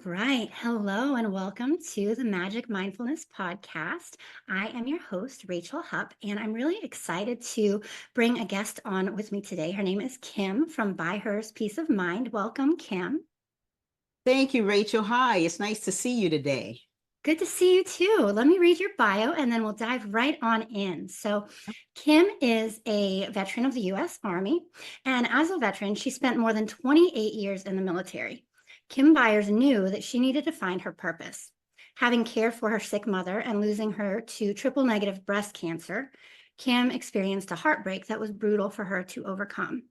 right. Hello and welcome to the Magic Mindfulness Podcast. I am your host, Rachel Hupp, and I'm really excited to bring a guest on with me today. Her name is Kim from ByHers Peace of Mind. Welcome, Kim. Thank you, Rachel. Hi, it's nice to see you today. Good to see you too. Let me read your bio and then we'll dive right on in. So, Kim is a veteran of the US Army, and as a veteran, she spent more than 28 years in the military. Kim Byers knew that she needed to find her purpose. Having cared for her sick mother and losing her to triple negative breast cancer, Kim experienced a heartbreak that was brutal for her to overcome.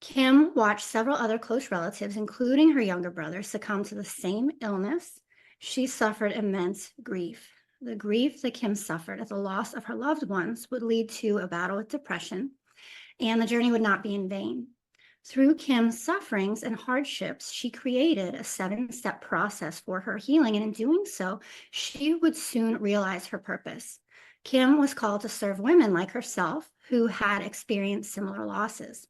Kim watched several other close relatives, including her younger brother, succumb to the same illness. She suffered immense grief. The grief that Kim suffered at the loss of her loved ones would lead to a battle with depression, and the journey would not be in vain. Through Kim's sufferings and hardships, she created a 7-step process for her healing, and in doing so, she would soon realize her purpose. Kim was called to serve women like herself who had experienced similar losses.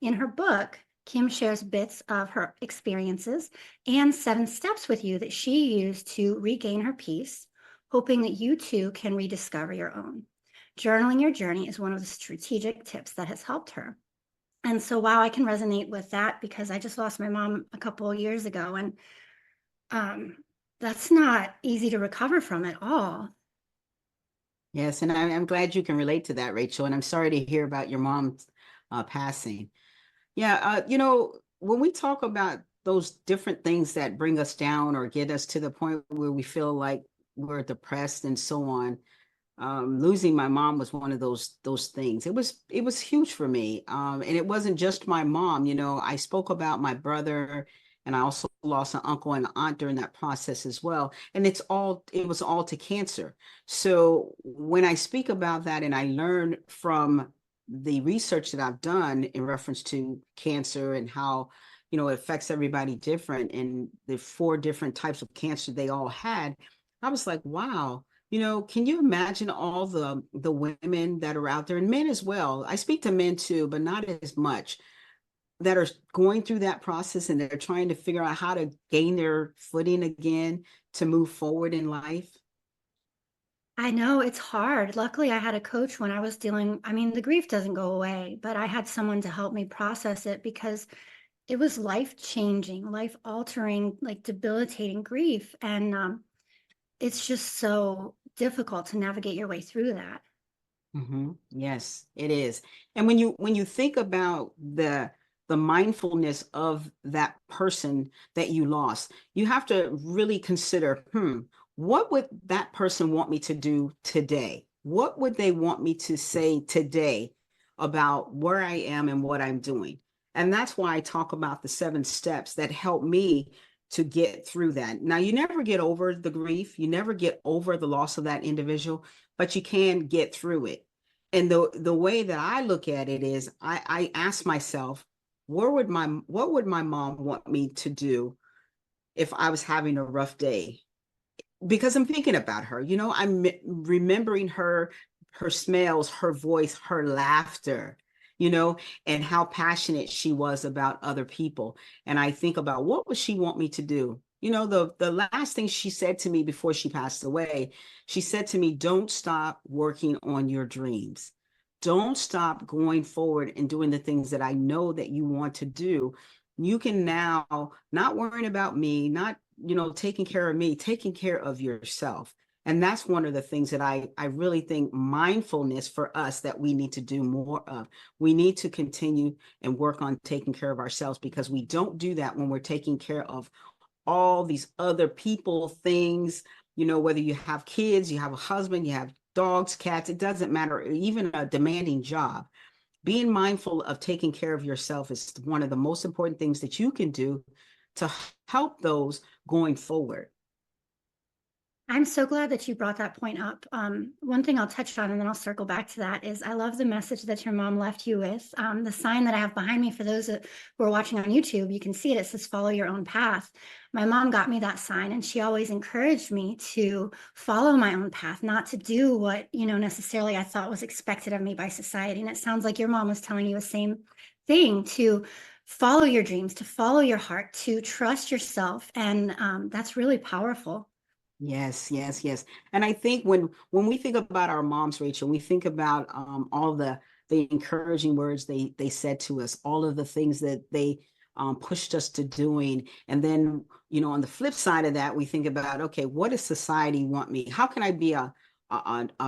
In her book, Kim shares bits of her experiences and 7 steps with you that she used to regain her peace, hoping that you too can rediscover your own. Journaling your journey is one of the strategic tips that has helped her. And so, wow, I can resonate with that because I just lost my mom a couple of years ago, and that's not easy to recover from at all. Yes, and I'm glad you can relate to that, Rachel. And I'm sorry to hear about your mom's passing. Yeah, when we talk about those different things that bring us down or get us to the point where we feel like we're depressed and so on, losing my mom was one of those things. It was huge for me, and it wasn't just my mom. I spoke about my brother, and I also lost an uncle and an aunt during that process as well. And it was all to cancer. So when I speak about that, and I learned from the research that I've done in reference to cancer and how it affects everybody different, and the 4 different types of cancer they all had, I was like, wow. Can you imagine all the women that are out there, and men as well? I speak to men too, but not as much, that are going through that process, and they're trying to figure out how to gain their footing again to move forward in life. I know it's hard. Luckily, I had a coach when I was the grief doesn't go away, but I had someone to help me process it because it was life changing, life altering, like debilitating grief. And it's just so difficult to navigate your way through that. Yes, it is. And when you think about the mindfulness of that person that you lost, you have to really consider, what would that person want me to do today? What would they want me to say today about where I am and what I'm doing? And that's why I talk about the 7 steps that help me to get through that. Now, you never get over the grief, you never get over the loss of that individual, but you can get through it. And the way that I look at it is, I ask myself, what would my mom want me to do if I was having a rough day? Because I'm thinking about her, I'm remembering her smells, her voice, her laughter, you know, and how passionate she was about other people. And I think about, what would she want me to do? The last thing she said to me before she passed away, she said to me, don't stop working on your dreams. Don't stop going forward and doing the things that I know that you want to do. You can now not worrying about me, not, taking care of me, taking care of yourself. And that's one of the things that I really think mindfulness for us that we need to do more of. We need to continue and work on taking care of ourselves, because we don't do that when we're taking care of all these other people, things, whether you have kids, you have a husband, you have dogs, cats, it doesn't matter, even a demanding job. Being mindful of taking care of yourself is one of the most important things that you can do to help those going forward. I'm so glad that you brought that point up. One thing I'll touch on, and then I'll circle back to that, is I love the message that your mom left you with. The sign that I have behind me, for those who are watching on YouTube, you can see it. It says, follow your own path. My mom got me that sign, and she always encouraged me to follow my own path, not to do what, necessarily I thought was expected of me by society. And it sounds like your mom was telling you the same thing, to follow your dreams, to follow your heart, to trust yourself. And that's really powerful. Yes, yes, yes. And I think when we think about our moms, Rachel, we think about all the encouraging words they said to us, all of the things that they pushed us to doing. And then, on the flip side of that, we think about, okay, what does society want me? How can I be a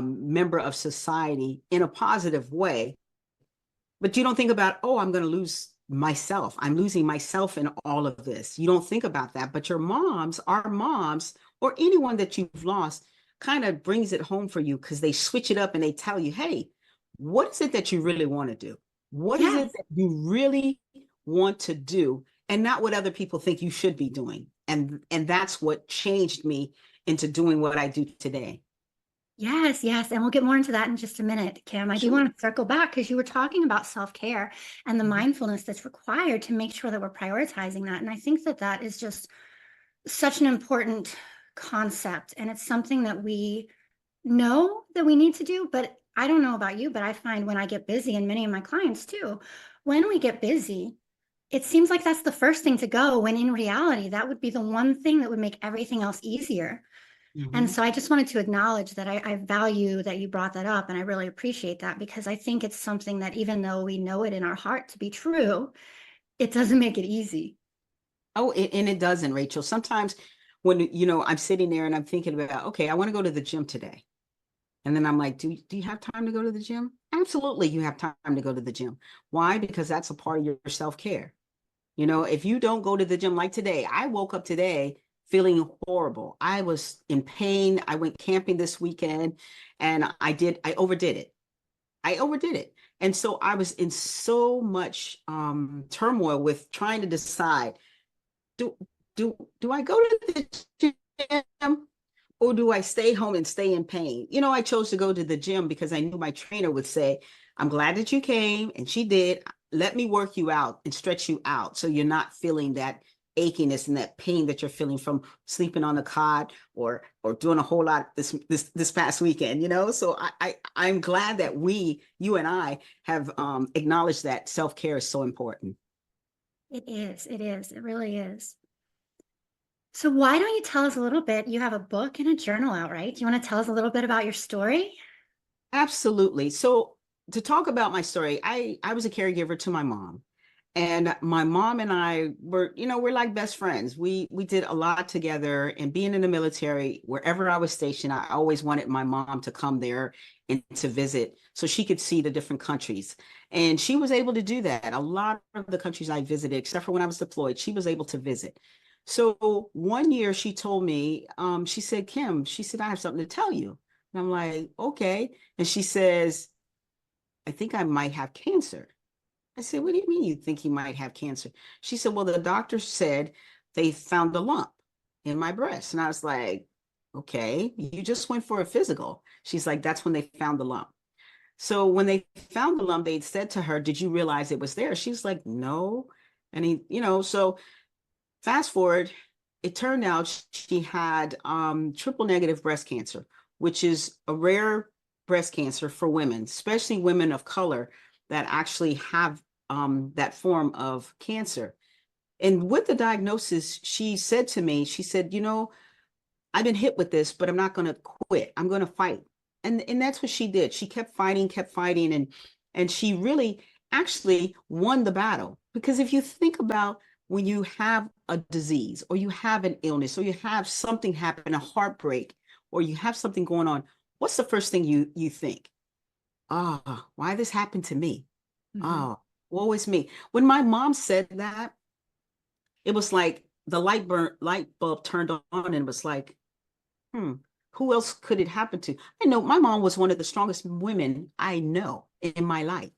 member of society in a positive way? But you don't think about, oh, I'm going to lose myself. I'm losing myself in all of this. You don't think about that. But your moms, our moms, or anyone that you've lost kind of brings it home for you because they switch it up and they tell you, hey, what is it that you really want to do? What is it Yes. that you really want to do? And not what other people think you should be doing. And that's what changed me into doing what I do today. Yes, yes. And we'll get more into that in just a minute, Kim. I do Sure. want to circle back because you were talking about self-care and the mindfulness that's required to make sure that we're prioritizing that. And I think that that is just such an important concept. And it's something that we know that we need to do. But I don't know about you, but I find when I get busy, and many of my clients too, when we get busy, it seems like that's the first thing to go, when in reality, that would be the one thing that would make everything else easier. And Mhm. so I just wanted to acknowledge that I value that you brought that up. And I really appreciate that because I think it's something that even though we know it in our heart to be true, it doesn't make it easy. Oh, and it doesn't, Rachel. Sometimes when, I'm sitting there and I'm thinking about, okay, I want to go to the gym today. And then I'm like, do you have time to go to the gym? Absolutely, you have time to go to the gym. Why? Because that's a part of your self-care. If you don't go to the gym like today, I woke up today feeling horrible. I was in pain. I went camping this weekend and I overdid it. I overdid it. And so I was in so much turmoil with trying to decide, do do I go to the gym or do I stay home and stay in pain? I chose to go to the gym because I knew my trainer would say, I'm glad that you came, and she did. Let me work you out and stretch you out so you're not feeling that achiness and that pain that you're feeling from sleeping on the cot or doing a whole lot this past weekend. So I'm glad that you and I have acknowledged that self-care is so important. It is. It is. It really is. So why don't you tell us a little bit? You have a book and a journal out, right? Do you want to tell us a little bit about your story? Absolutely. So to talk about my story, I was a caregiver to my mom. And my mom and I we're like best friends. We did a lot together, and being in the military, wherever I was stationed, I always wanted my mom to come there and to visit so she could see the different countries. And she was able to do that. A lot of the countries I visited, except for when I was deployed, she was able to visit. So one year she told me, she said, Kim, she said, I have something to tell you. And I'm like, okay. And she says, I think I might have cancer. I said, what do you mean you think he might have cancer? She said, well, the doctor said they found a lump in my breast. And I was like, okay, you just went for a physical. She's like, that's when they found the lump. So when they found the lump, they said to her, did you realize it was there? She's like, no. And so fast forward, it turned out she had triple negative breast cancer, which is a rare breast cancer for women, especially women of color that actually have that form of cancer. And with the diagnosis, she said to me, she said, I've been hit with this, but I'm not going to quit. I'm going to fight. And that's what she did. She kept fighting, and she really actually won the battle. Because if you think about when you have a disease or you have an illness or you have something happen, a heartbreak, or you have something going on, what's the first thing you think? Oh, why this happened to me? Mhm. Oh, woe is me. When my mom said that, it was like the light bulb turned on and was like, hmm, who else could it happen to? I know my mom was one of the strongest women I know in my life.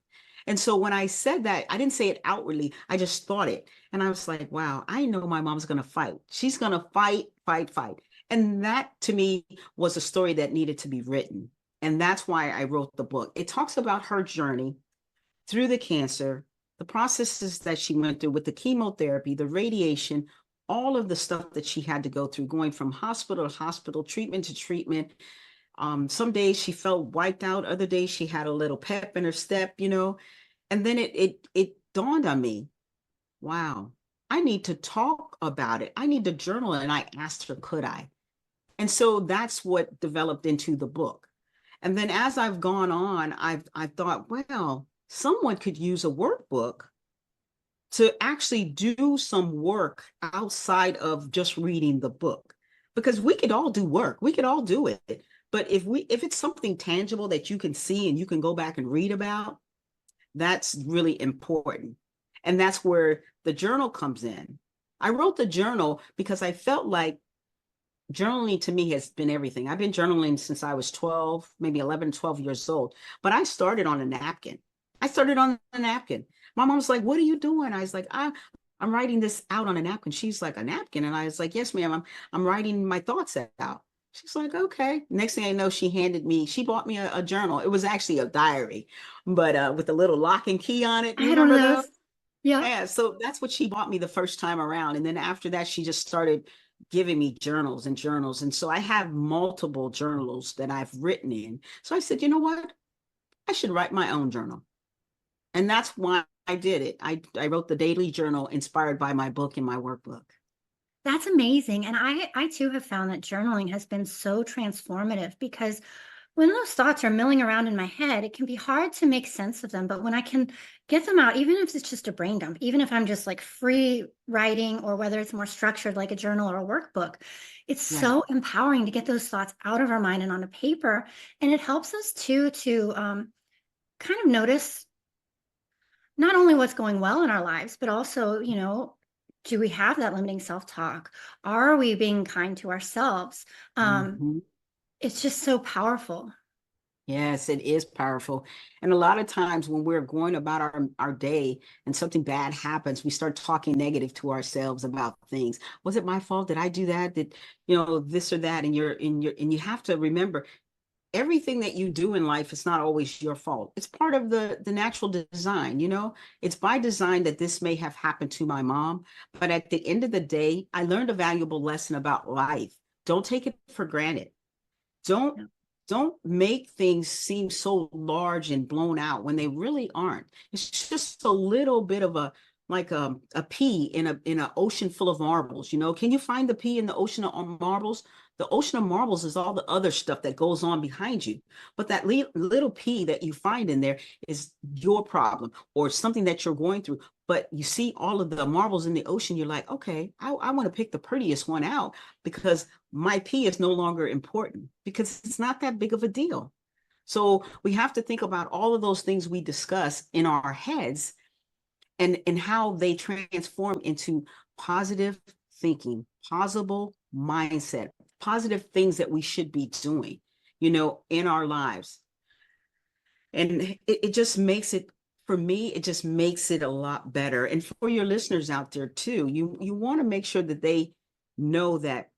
And so when I said that, I didn't say it outwardly. I just thought it. And I was like, wow, I know my mom's going to fight. She's going to fight, fight, fight. And that to me was a story that needed to be written. And that's why I wrote the book. It talks about her journey through the cancer, the processes that she went through with the chemotherapy, the radiation, all of the stuff that she had to go through, going from hospital to hospital, treatment to treatment. Some days she felt wiped out, other days she had a little pep in her step. And then it dawned on me. wow, I need to talk about it. I need to journal. And I asked her, could I? And so that's what developed into the book. And then as I've gone on, I've thought, well, someone could use a workbook to actually do some work outside of just reading the book. Because we could all do work. We could all do it. But if it's something tangible that you can see and you can go back and read about, that's really important. And that's where the journal comes in. I wrote the journal because I felt like journaling to me has been everything. I've been journaling since I was 12, maybe 11, 12 years old. But I started on a napkin. I started on a napkin. My mom's like, what are you doing? I was like, I'm writing this out on a napkin. She's like, a napkin? And I was like, yes, ma'am, I'm writing my thoughts out. She's like, okay. Next thing I know, she bought me a journal. It was actually a diary, but with a little lock and key on it. I You had one of remember those? those. Yeah. Yeah, so that's what she bought me the first time around. And then after that, she just started giving me journals and journals. And so I have multiple journals that I've written in. So I said, you know what? I should write my own journal. And that's why I did it. I wrote the daily journal inspired by my book and my workbook. That's amazing. And I too have found that journaling has been so transformative because when those thoughts are milling around in my head, it can be hard to make sense of them. But when I can get them out, even if it's just a brain dump, even if I'm just like free writing or whether it's more structured like a journal or a workbook, it's Right. so empowering to get those thoughts out of our mind and onto paper. And it helps us too to kind of notice not only what's going well in our lives, but also, do we have that limiting self-talk? Are we being kind to ourselves? Mhm. It's just so powerful. Yes, it is powerful. And a lot of times when we're going about our day and something bad happens, we start talking negative to ourselves about things. Was it my fault? Did I do that? Did, this or that? And you have to remember everything that you do in life is not always your fault. It's part of the natural design, It's by design that this may have happened to my mom, but at the end of the day, I learned a valuable lesson about life. Don't take it for granted. Don't Yeah. don't make things seem so large and blown out when they really aren't. It's just a little bit of a pea in an ocean full of marbles. Can you find the pea in the ocean of marbles? The ocean of marbles is all the other stuff that goes on behind you. But that little pea that you find in there is your problem or something that you're going through. But you see all of the marbles in the ocean, you're like, okay, I want to pick the prettiest one out because my pee is no longer important because it's not that big of a deal. So we have to think about all of those things we discuss in our heads and how they transform into positive thinking, positive mindset, positive things that we should be doing, in our lives. And it just makes it, for me, it just makes it a lot better. And for your listeners out there too, you want to make sure that they know that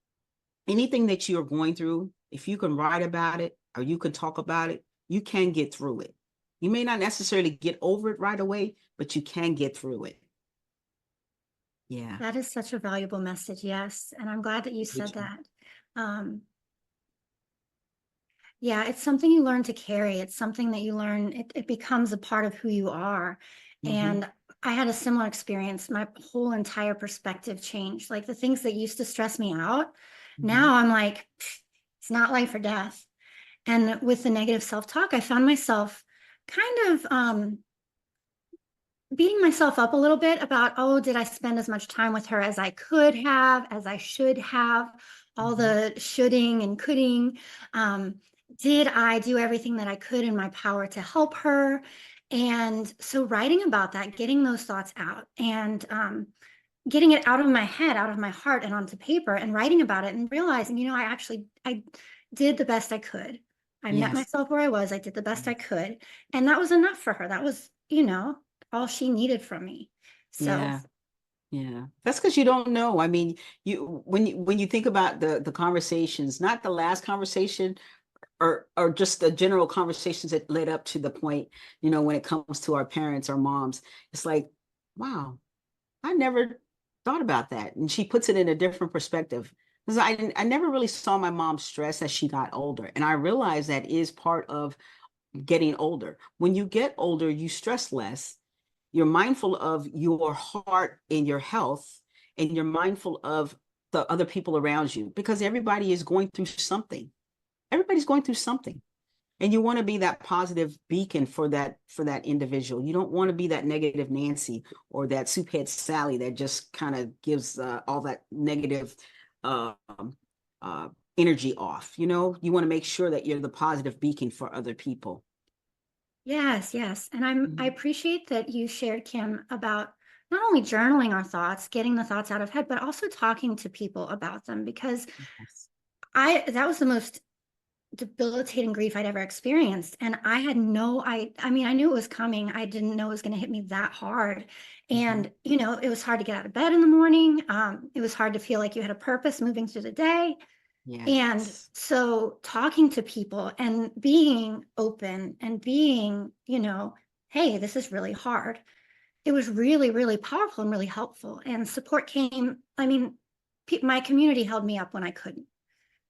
anything that you're going through, if you can write about it or you can talk about it, you can get through it. You may not necessarily get over it right away, but you can get through it. Yeah. That is such a valuable message. Yes. And I'm glad that you said that. Um, yeah, it's something you learn to carry. It's something that you learn, it becomes a part of who you are. Mm-hmm. And I had a similar experience. My whole entire perspective changed. Like the things that used to stress me out, Mm-hmm. now I'm like, it's not life or death. And with the negative self-talk, I found myself kind of beating myself up a little bit about, oh, did I spend as much time with her as I could have, as I should have, all Mm-hmm. the shoulding and coulding. Did I do everything that I could in my power to help her? And so writing about that, getting those thoughts out and getting it out of my head, out of my heart and onto paper and writing about it and realizing, I did the best I could. I met Yes. myself where I was. I did the best I could. And that was enough for her. That was, all she needed from me. So Yeah. Yeah. That's because you don't know. I mean, when you think about the conversations, not the last conversation or just the general conversations that led up to the point, when it comes to our parents, our moms, it's like, wow, I never thought about that. And she puts it in a different perspective. Because I never really saw my mom stress as she got older. And I realized that is part of getting older. When you get older, you stress less You're mindful of your heart and your health, and you're mindful of the other people around you, because everybody is going through something. Everybody's going through something. And you want to be that positive beacon for that individual. You don't want to be that negative Nancy or that souphead Sally that just kind of gives all that negative uh, energy off. You want to make sure that you're the positive beacon for other people. Yes, yes. And I appreciate that you shared, Kim, about not only journaling our thoughts, getting the thoughts out of head, but also talking to people about them, because Yes. that was the most debilitating grief I'd ever experienced. And I had I mean, I knew it was coming. I didn't know it was going to hit me that hard. And, it was hard to get out of bed in the morning. It was hard to feel like you had a purpose moving through the day. And Yes. so talking to people and being open and being, hey, this is really hard. It was really, really powerful and really helpful. And support came, I mean, my community held me up when I couldn't.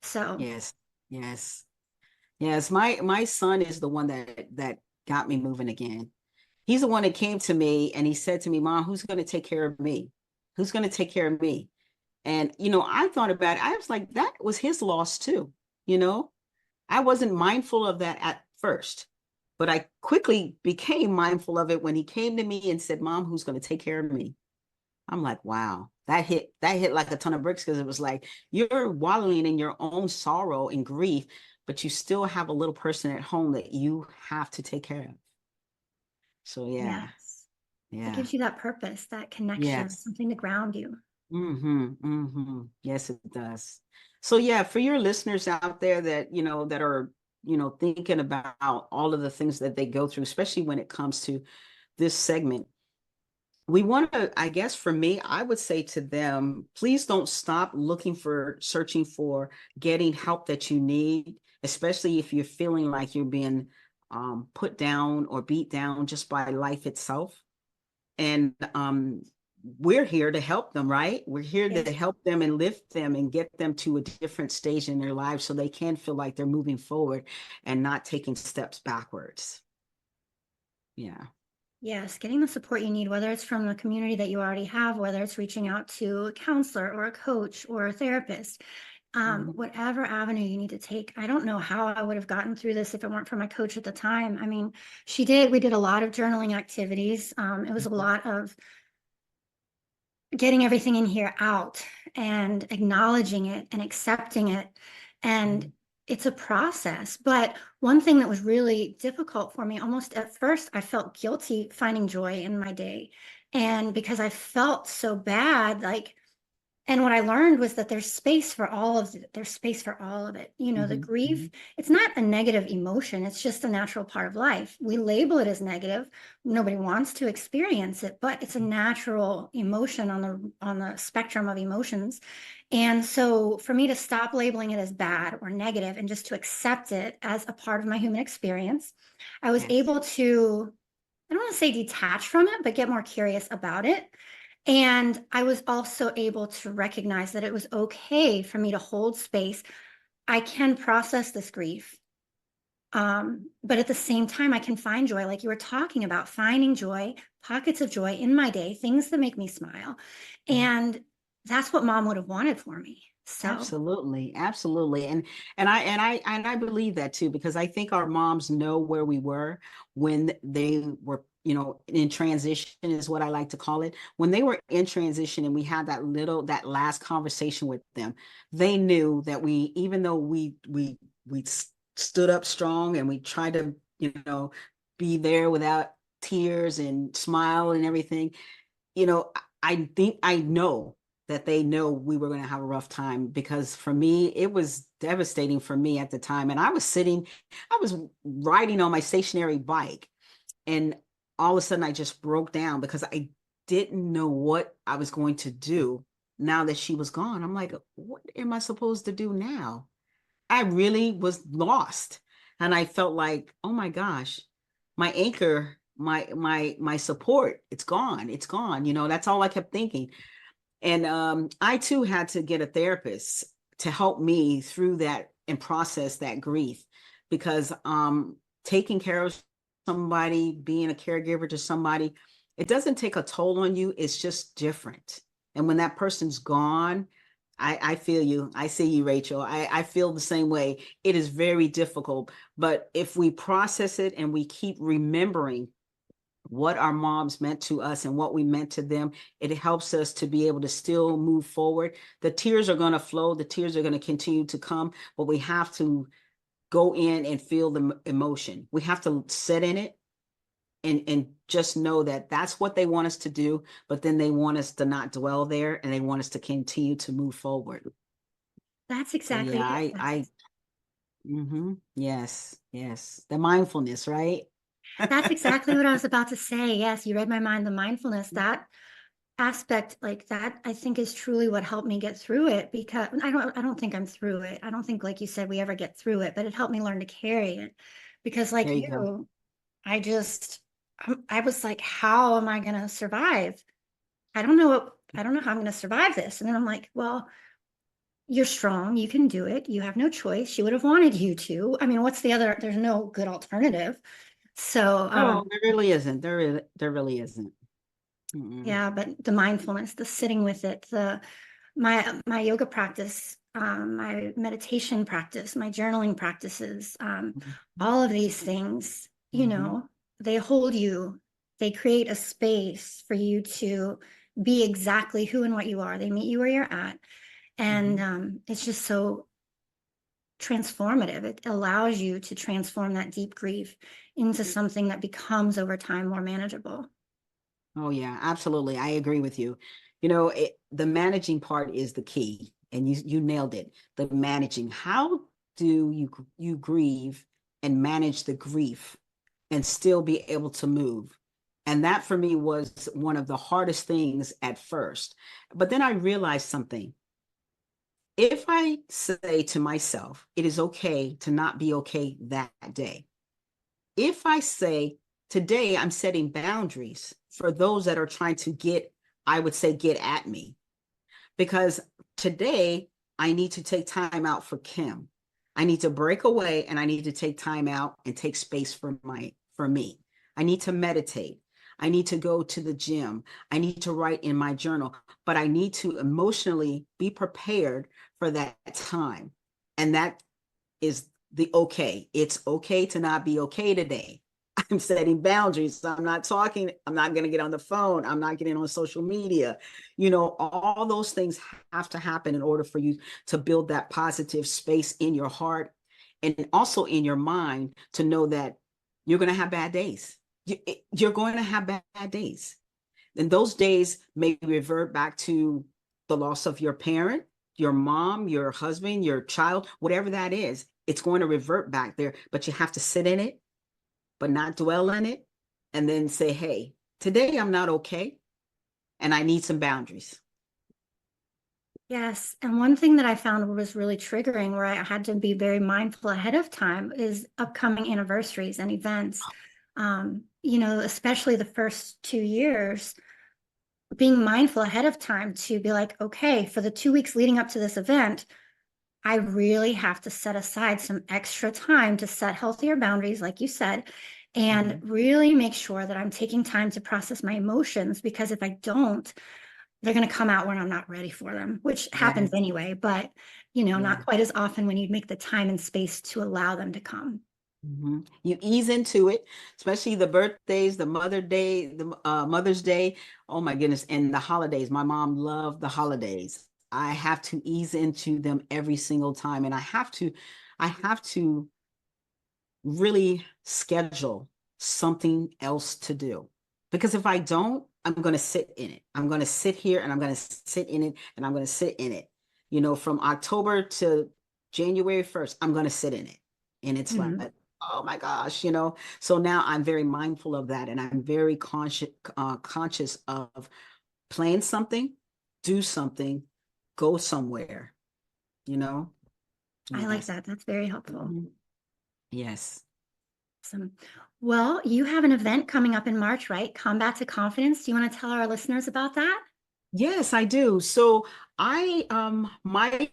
So, Yes. Yes. Yes. My son is the one that got me moving again. He's the one that came to me and he said to me, Mom, who's going to take care of me? Who's going to take care of me? And, I thought about it. I was like, that was his loss too. I wasn't mindful of that at first, but I quickly became mindful of it when he came to me and said, Mom, who's going to take care of me? I'm like, wow, that hit like a ton of bricks, because it was like you're wallowing in your own sorrow and grief, but you still have a little person at home that you have to take care of. So yeah, yes, it yeah, gives you that purpose, that connection, yes. something to ground you. Yes, it does. So yeah, for your listeners out there that, that are, thinking about all of the things that they go through, especially when it comes to this segment, we want to, I guess for me, I would say to them, please don't stop searching for getting help that you need, especially if you're feeling like you're being put down or beat down just by life itself. And we're here to help them, right? We're here Yes. to help them and lift them and get them to a different stage in their lives so they can feel like they're moving forward and not taking steps backwards. Yeah. Yes, getting the support you need, whether it's from the community that you already have, whether it's reaching out to a counselor or a coach or a therapist, Mhm. whatever avenue you need to take. I don't know how I would have gotten through this if it weren't for my coach at the time. I mean, we did a lot of journaling activities. It was a lot of getting everything in here out and acknowledging it and accepting it. And it's a process. But one thing that was really difficult for me, almost at first, I felt guilty finding joy in my day. And because I felt so bad, like, and what I learned was that there's space for all of it. There's space for all of it. The Mhm. grief, Mhm. it's not a negative emotion. It's just a natural part of life. We label it as negative. Nobody wants to experience it, but it's a natural emotion on the spectrum of emotions. And so for me to stop labeling it as bad or negative and just to accept it as a part of my human experience, I was Yes. able to, I don't want to say detach from it, but get more curious about it. And I was also able to recognize that it was okay for me to hold space. I can process this grief. But at the same time, I can find joy, like you were talking about, finding joy, pockets of joy in my day, things that make me smile. And that's what mom would have wanted for me. So, Absolutely, absolutely. And I believe that too, because I think our moms know where we were when they were, in transition is what I like to call it. When they were in transition and we had that last conversation with them, they knew that even though we stood up strong and we tried to, be there without tears and smile and everything, I know that they know we were going to have a rough time, because for me, it was devastating for me at the time. And I was riding on my stationary bike, and all of a sudden I just broke down because I didn't know what I was going to do now that she was gone. I'm like, what am I supposed to do now? I really was lost. And I felt like, oh my gosh, my anchor, my support, it's gone. It's gone. That's all I kept thinking. And I too had to get a therapist to help me through that and process that grief, because taking care of somebody, being a caregiver to somebody, It doesn't take a toll on you. It's just different. And when that person's gone, I feel you. I see you, Rachel. I feel the same way. It is very difficult. But if we process it and we keep remembering what our moms meant to us and what we meant to them, it helps us to be able to still move forward. The tears are going to flow. The tears are going to continue to come, but we have to go in and feel the emotion. We have to sit in it and just know that that's what they want us to do, but then they want us to not dwell there and they want us to continue to move forward. That's So exactly yeah, yes, yes. The mindfulness, right? that's exactly what I was about to say. Yes, you read my mind. The mindfulness, that aspect, like that, I think is truly what helped me get through it, because I don't think I'm through it. I don't think, like you said, we ever get through it, but it helped me learn to carry it. Because like There you go. you, I just I was like, how am I gonna survive? I don't know how I'm gonna survive this. And then I'm like, well, you're strong, you can do it. You have no choice. She would have wanted you to. I mean, what's the other? There's no good alternative. So No, there really isn't. There really isn't. Mm-mm. yeah, but the mindfulness, the sitting with it, the my yoga practice, my meditation practice, my journaling practices, all of these things, Mm-hmm. they hold you, they create a space for you to be exactly who and what you are. They meet you where you're at. And Mm-hmm. it's just so transformative. It allows you to transform that deep grief into something that becomes over time more manageable. Oh yeah, absolutely. I agree with you. The managing part is the key, and you nailed it. The managing. How do you grieve and manage the grief and still be able to move? And that for me was one of the hardest things at first. But then I realized something. If I say to myself, it is okay to not be okay that day. If I say, today I'm setting boundaries for those that are trying to I would say, get at me, because today I need to take time out for Kim. I need to break away and I need to take time out and take space for me. I need to meditate. I need to go to the gym. I need to write in my journal, but I need to emotionally be prepared for that time. And that is the okay. It's okay to not be okay today. I'm setting boundaries. I'm not talking. I'm not going to get on the phone. I'm not getting on social media. All those things have to happen in order for you to build that positive space in your heart and also in your mind to know that you're going to have bad days. You're going to have bad days. And those days may revert back to the loss of your parent, your mom, your husband, your child, whatever that is. It's going to revert back there, but you have to sit in it, but not dwell in it, and then say, hey, today I'm not okay, and I need some boundaries. Yes. And one thing that I found was really triggering, where I had to be very mindful ahead of time, is upcoming anniversaries and events. Especially the first 2 years, being mindful ahead of time to be like, okay, for the 2 weeks leading up to this event, I really have to set aside some extra time to set healthier boundaries, like you said, and really make sure that I'm taking time to process my emotions, because if I don't, they're going to come out when I'm not ready for them, which happens Yes. anyway, but Yeah. not quite as often when you make the time and space to allow them to come. You ease into it, especially the birthdays, the Mother's Day. Oh my goodness, and the holidays. My mom loved the holidays. I have to ease into them every single time, and I have to really schedule something else to do. Because if I don't, I'm going to sit in it. I'm going to sit here and I'm going to sit in it and I'm going to sit in it. From October to January 1st, I'm going to sit in it. And it's like, Mhm. oh my gosh. So now I'm very mindful of that, and I'm very conscious of plan something, do something, go somewhere, you know? I like Yes. that. That's very helpful. Mhm. Yes. Awesome. Well, you have an event coming up in March, right? Combat to Confidence. Do you want to tell our listeners about that? Yes, I do. So my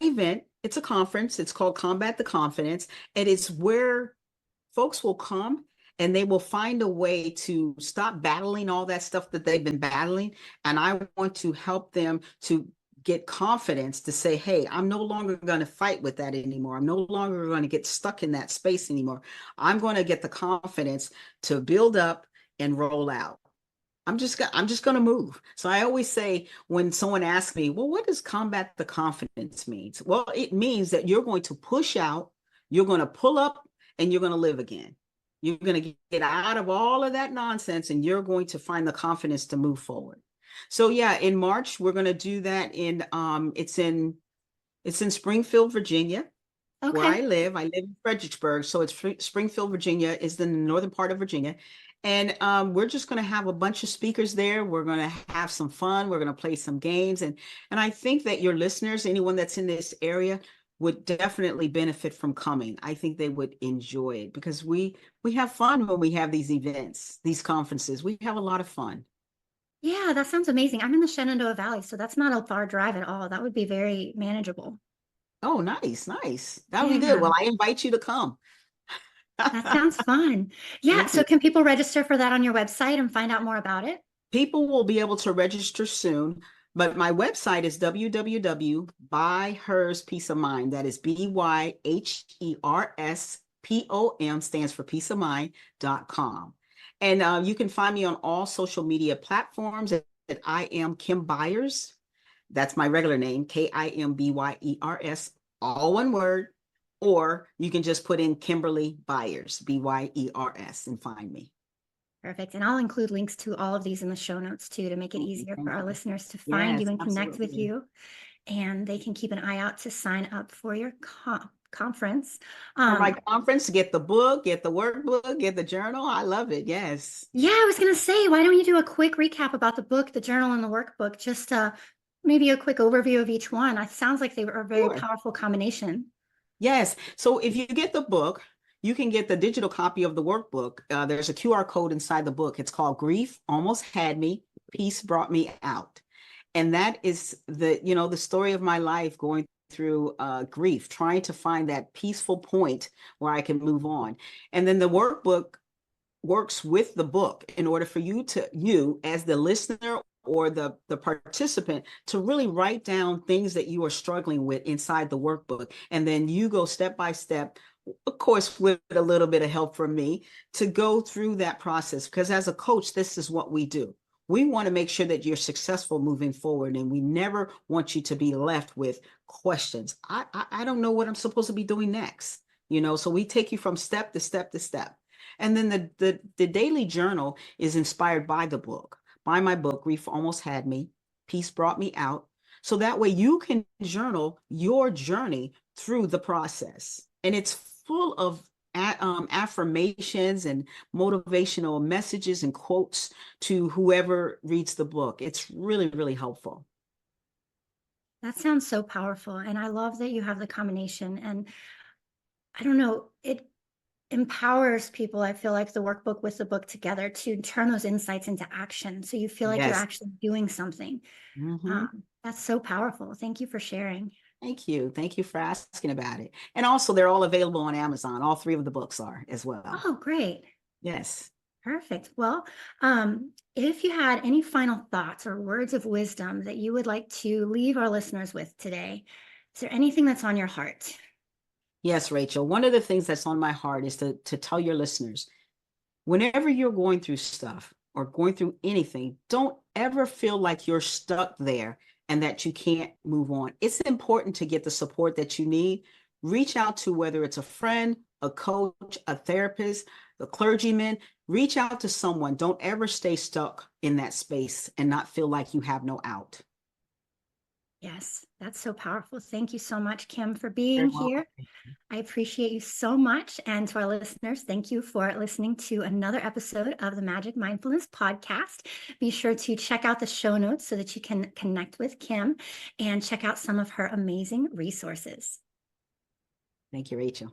event, it's a conference. It's called Combat the Confidence, and it's where folks will come and they will find a way to stop battling all that stuff that they've been battling. And I want to help them to get confidence to say, hey, I'm no longer going to fight with that anymore. I'm no longer going to get stuck in that space anymore. I'm going to get the confidence to build up and roll out. I'm just going to move. So I always say, when someone asks me, well, what does combat the confidence means? Well, it means that you're going to push out, you're going to pull up, and you're going to live again. You're going to get out of all of that nonsense, and you're going to find the confidence to move forward. So yeah, in March, we're going to do that it's in Springfield, Virginia, where I Okay. live. I live in Fredericksburg. So it's Springfield, Virginia is the northern part of Virginia. And we're just going to have a bunch of speakers there. We're going to have some fun. We're going to play some games. And I think that your listeners, anyone that's in this area, would definitely benefit from coming. I think they would enjoy it, because we have fun when we have these events, these conferences. We have a lot of fun. Yeah, that sounds amazing. I'm in the Shenandoah Valley, so that's not a far drive at all. That would be very manageable. Oh, nice, nice. That'll be good. Yeah, Well, I invite you to come. that sounds fun. Yeah, Thank so you. can people register for that on your website and find out more about it? People will be able to register soon, but my website is www.ByHers Peace of Mind. That is ByHerspom, stands for peace of mind.com. And you can find me on all social media platforms at I am Kim Byers. That's my regular name, Kimbyers, all one word. Or you can just put in Kimberly Byers, Byers, and find me. Perfect. And I'll include links to all of these in the show notes too, to make it Okay, easier for thank our you. listeners to find Yes, you and connect with absolutely. you. And they can keep an eye out to sign up for your conference. For my conference, get the book, get the workbook, get the journal. I love it. Yes. Yeah, I was going to say, why don't you do a quick recap about the book, the journal, and the workbook? Just maybe a quick overview of each one. It sounds like they were a very Sure. powerful combination. Yes. So if you get the book, you can get the digital copy of the workbook. There's a QR code inside the book. It's called Grief Almost Had Me, Peace Brought Me Out. And that is the story of my life, going through grief, trying to find that peaceful point where I can move on. And then the workbook works with the book in order for you as the listener or the participant, to really write down things that you are struggling with inside the workbook. And then you go step by step, of course, with a little bit of help from me, to go through that process. Because as a coach, this is what we do. We want to make sure that you're successful moving forward, and we never want you to be left with questions. I don't know what I'm supposed to be doing next. So we take you from step to step to step. And then the daily journal is inspired by the book, by my book, Grief Almost Had Me, Peace Brought Me Out. So that way you can journal your journey through the process. And it's full of affirmations and motivational messages and quotes to whoever reads the book. It's really, really helpful. That sounds so powerful. And I love that you have the combination. And I don't know, it empowers people. I feel like the workbook with the book together to turn those insights into action. So you feel like you're Yes. actually doing something. Mm-hmm. That's so powerful. Thank you for sharing. Thank you. Thank you for asking about it. And also, they're all available on Amazon. All three of the books are as well. Oh, great. Yes. Perfect. Well, if you had any final thoughts or words of wisdom that you would like to leave our listeners with today, is there anything that's on your heart? Yes, Rachel. One of the things that's on my heart is to tell your listeners, whenever you're going through stuff or going through anything, don't ever feel like you're stuck there and that you can't move on. It's important to get the support that you need. Reach out to, whether it's a friend, a coach, a therapist, a clergyman. Reach out to someone. Don't ever stay stuck in that space and not feel like you have no out. Yes, that's so powerful. Thank you so much, Kim, for Very being welcome. here. I appreciate you so much. And to our listeners, thank you for listening to another episode of the Magic Mindfulness Podcast. Be sure to check out the show notes so that you can connect with Kim and check out some of her amazing resources. Thank you, Rachel.